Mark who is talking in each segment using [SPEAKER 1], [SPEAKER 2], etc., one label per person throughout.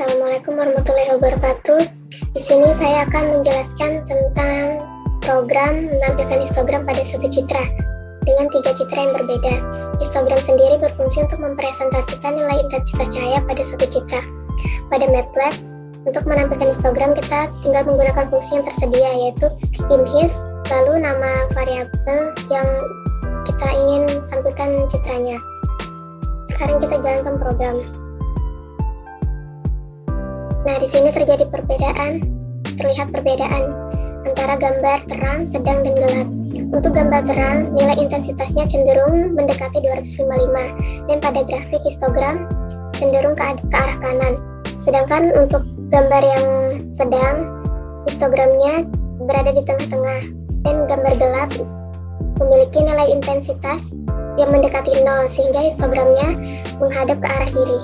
[SPEAKER 1] Assalamualaikum warahmatullahi wabarakatuh. Di sini saya akan menjelaskan tentang program menampilkan histogram pada suatu citra dengan 3 citra yang berbeda. Histogram sendiri berfungsi untuk mempresentasikan nilai intensitas cahaya pada suatu citra. Pada MATLAB, untuk menampilkan histogram kita tinggal menggunakan fungsi yang tersedia, yaitu imhis, lalu nama variabel yang kita ingin tampilkan citranya. Sekarang kita jalankan program. Nah, di sini terlihat perbedaan antara gambar terang, sedang, dan gelap. Untuk gambar terang, nilai intensitasnya cenderung mendekati 255, dan pada grafik histogram cenderung ke arah kanan. Sedangkan untuk gambar yang sedang, histogramnya berada di tengah-tengah, dan gambar gelap memiliki nilai intensitas yang mendekati 0, sehingga histogramnya menghadap ke arah kiri.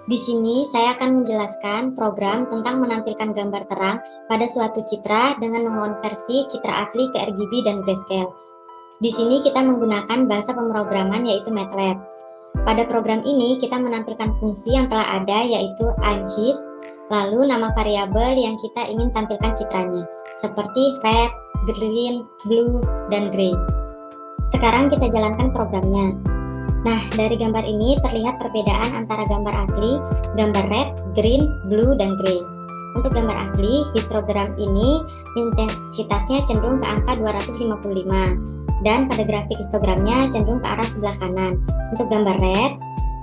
[SPEAKER 2] Di sini saya akan menjelaskan program tentang menampilkan gambar terang pada suatu citra dengan mengonversi citra asli ke RGB dan grayscale. Di sini kita menggunakan bahasa pemrograman yaitu MATLAB. Pada program ini kita menampilkan fungsi yang telah ada yaitu imhis, lalu nama variabel yang kita ingin tampilkan citranya, seperti red, green, blue, dan gray. Sekarang kita jalankan programnya. Nah, dari gambar ini terlihat perbedaan antara gambar asli, gambar red, green, blue, dan gray. Untuk gambar asli, histogram ini intensitasnya cenderung ke angka 255, dan pada grafik histogramnya cenderung ke arah sebelah kanan. Untuk gambar red,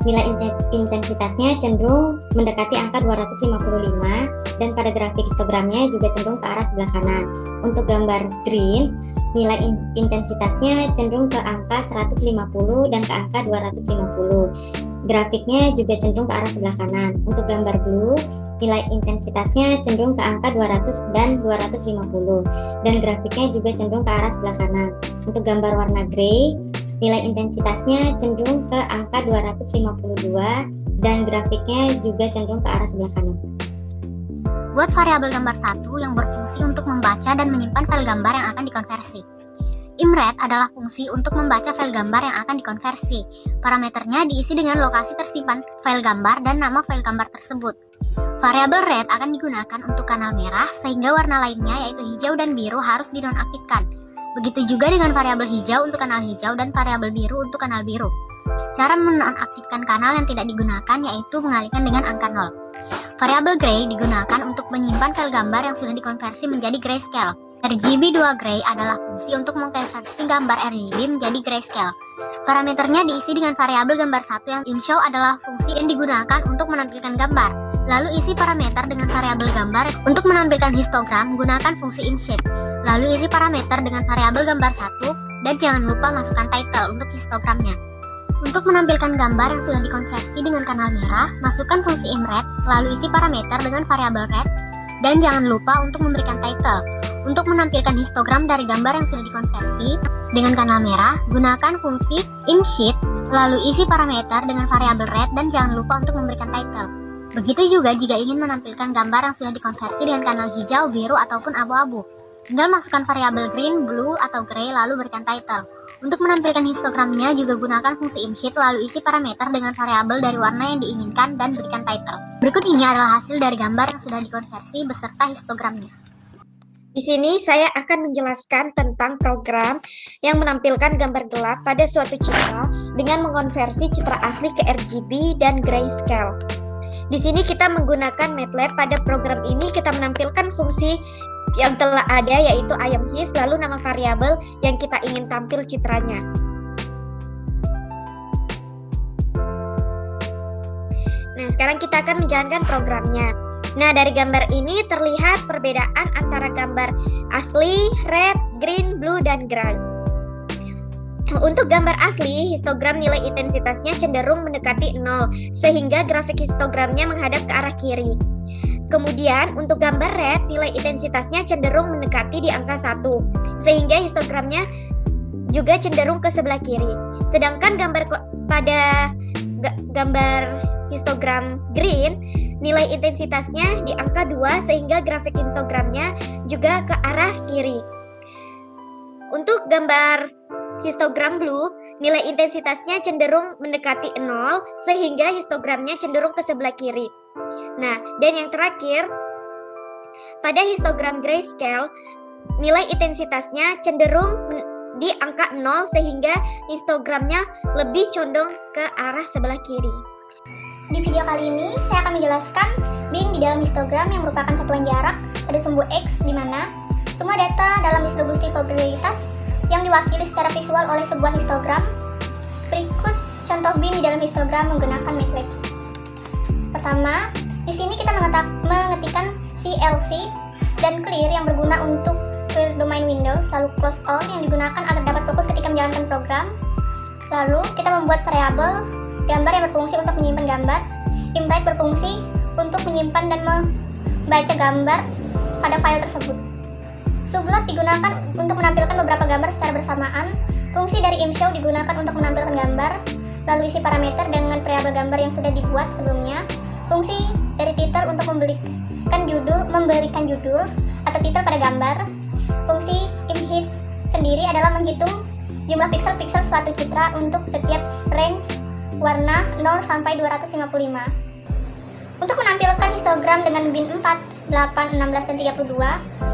[SPEAKER 2] nilai intensitasnya cenderung mendekati angka 255, dan pada grafik histogramnya juga cenderung ke arah sebelah kanan. Untuk gambar green, nilai intensitasnya cenderung ke angka 150 dan ke angka 250. Grafiknya juga cenderung ke arah sebelah kanan. Untuk gambar blue, nilai intensitasnya cenderung ke angka 200 dan 250, dan grafiknya juga cenderung ke arah sebelah kanan. Untuk gambar warna gray, nilai intensitasnya cenderung ke angka 252, dan grafiknya juga cenderung ke arah sebelah kanan.
[SPEAKER 3] Buat variabel gambar 1 yang berfungsi untuk membaca dan menyimpan file gambar yang akan dikonversi. Imret adalah fungsi untuk membaca file gambar yang akan dikonversi. Parameternya diisi dengan lokasi tersimpan file gambar dan nama file gambar tersebut. Variabel red akan digunakan untuk kanal merah, sehingga warna lainnya yaitu hijau dan biru harus dinonaktifkan. Begitu juga dengan variabel hijau untuk kanal hijau dan variabel biru untuk kanal biru. Cara menonaktifkan kanal yang tidak digunakan yaitu mengalihkan dengan angka 0. Variabel gray digunakan untuk menyimpan file gambar yang sudah dikonversi menjadi grayscale. RGB 2 gray adalah fungsi untuk mengkonversi gambar RGB menjadi grayscale. Parameternya diisi dengan variabel gambar 1 yang imshow adalah fungsi yang digunakan untuk menampilkan gambar. Lalu isi parameter dengan variabel gambar untuk menampilkan histogram menggunakan fungsi imsheet. Lalu isi parameter dengan variabel gambar 1 dan jangan lupa masukkan title untuk histogramnya. Untuk menampilkan gambar yang sudah dikonversi dengan kanal merah, masukkan fungsi imret, lalu isi parameter dengan variabel red, dan jangan lupa untuk memberikan title. Untuk menampilkan histogram dari gambar yang sudah dikonversi dengan kanal merah, gunakan fungsi imsheet, lalu isi parameter dengan variabel red, dan jangan lupa untuk memberikan title. Begitu juga jika ingin menampilkan gambar yang sudah dikonversi dengan kanal hijau, biru, ataupun abu-abu. Tinggal masukkan variabel green, blue, atau gray lalu berikan title. Untuk menampilkan histogramnya juga gunakan fungsi imsheet lalu isi parameter dengan variabel dari warna yang diinginkan dan berikan title. Berikut ini adalah hasil dari gambar yang sudah dikonversi beserta histogramnya.
[SPEAKER 4] Di sini saya akan menjelaskan tentang program yang menampilkan gambar gelap pada suatu citra dengan mengonversi citra asli ke RGB dan grayscale. Di sini kita menggunakan MATLAB. Pada program ini kita menampilkan fungsi yang telah ada yaitu imhis, lalu nama variabel yang kita ingin tampil citranya. Nah, sekarang kita akan menjalankan programnya. Nah, dari gambar ini terlihat perbedaan antara gambar asli, red, green, blue, dan gray. Untuk gambar asli, histogram nilai intensitasnya cenderung mendekati 0, sehingga grafik histogramnya menghadap ke arah kiri. Kemudian, untuk gambar red, nilai intensitasnya cenderung mendekati di angka 1, sehingga histogramnya juga cenderung ke sebelah kiri. Sedangkan pada gambar histogram green, nilai intensitasnya di angka 2, sehingga grafik histogramnya juga ke arah kiri. Untuk gambar histogram blue, nilai intensitasnya cenderung mendekati 0 sehingga histogramnya cenderung ke sebelah kiri. Nah, dan yang terakhir, pada histogram grayscale, nilai intensitasnya cenderung di angka 0 sehingga histogramnya lebih condong ke arah sebelah kiri.
[SPEAKER 1] Di video kali ini, saya akan menjelaskan bin di dalam histogram yang merupakan satuan jarak pada sumbu X, di mana semua data dalam distribusi probabilitas yang diwakili secara visual oleh sebuah histogram. Berikut contoh bin di dalam histogram menggunakan MATLAB. Pertama, di sini kita mengetikkan CLC dan clear yang berguna untuk clear domain Windows, lalu close all yang digunakan agar dapat fokus ketika menjalankan program. Lalu kita membuat variabel gambar yang berfungsi untuk menyimpan gambar, imwrite berfungsi untuk menyimpan dan membaca gambar pada file tersebut. Subload digunakan untuk menampilkan beberapa gambar secara bersamaan. Fungsi dari imshow digunakan untuk menampilkan gambar, lalu isi parameter dengan variabel gambar yang sudah dibuat sebelumnya. Fungsi dari title untuk memberikan judul atau titel pada gambar. Fungsi image sendiri adalah menghitung jumlah pixel-pixel suatu citra untuk setiap range warna 0 sampai 255. Untuk menampilkan histogram dengan bin 4, 8, 16, dan 32,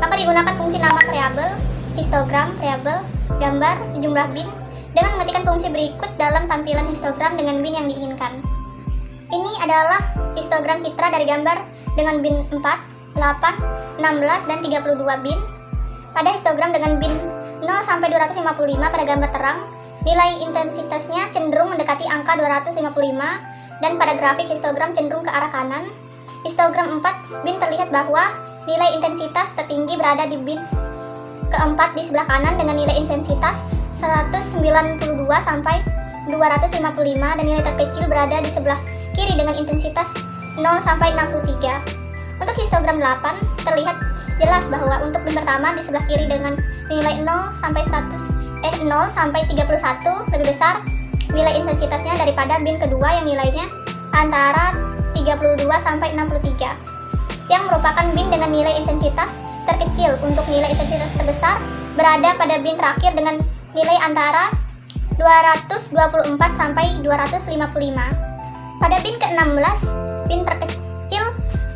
[SPEAKER 1] maka digunakan fungsi nama variabel, histogram, variabel, gambar, jumlah bin, dengan mengetikkan fungsi berikut dalam tampilan histogram dengan bin yang diinginkan. Ini adalah histogram citra dari gambar dengan bin 4, 8, 16, dan 32 bin. Pada histogram dengan bin 0 sampai 255 pada gambar terang, nilai intensitasnya cenderung mendekati angka 255, dan pada grafik histogram cenderung ke arah kanan. Histogram 4 bin terlihat bahwa nilai intensitas tertinggi berada di bin keempat di sebelah kanan dengan nilai intensitas 192 sampai 255, dan nilai terkecil berada di sebelah kiri dengan intensitas 0 sampai 63. Untuk histogram 8 terlihat jelas bahwa untuk bin pertama di sebelah kiri dengan nilai 0 sampai 31 lebih besar nilai intensitasnya daripada bin kedua yang nilainya antara 32 sampai 63, yang merupakan bin dengan nilai intensitas terkecil. Untuk nilai intensitas terbesar berada pada bin terakhir dengan nilai antara 224 sampai 255. Pada bin ke-16, bin terkecil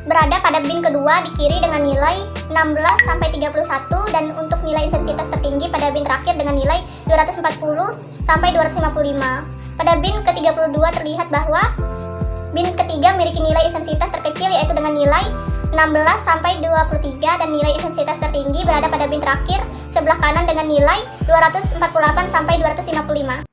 [SPEAKER 1] berada pada bin kedua di kiri dengan nilai 16 sampai 31, dan untuk nilai intensitas tertinggi pada bin terakhir dengan nilai 240 sampai 255. Pada bin ke-32 terlihat bahwa bin ketiga memiliki nilai intensitas terkecil yaitu dengan nilai 16 sampai 23, dan nilai intensitas tertinggi berada pada bin terakhir sebelah kanan dengan nilai 248 sampai 255.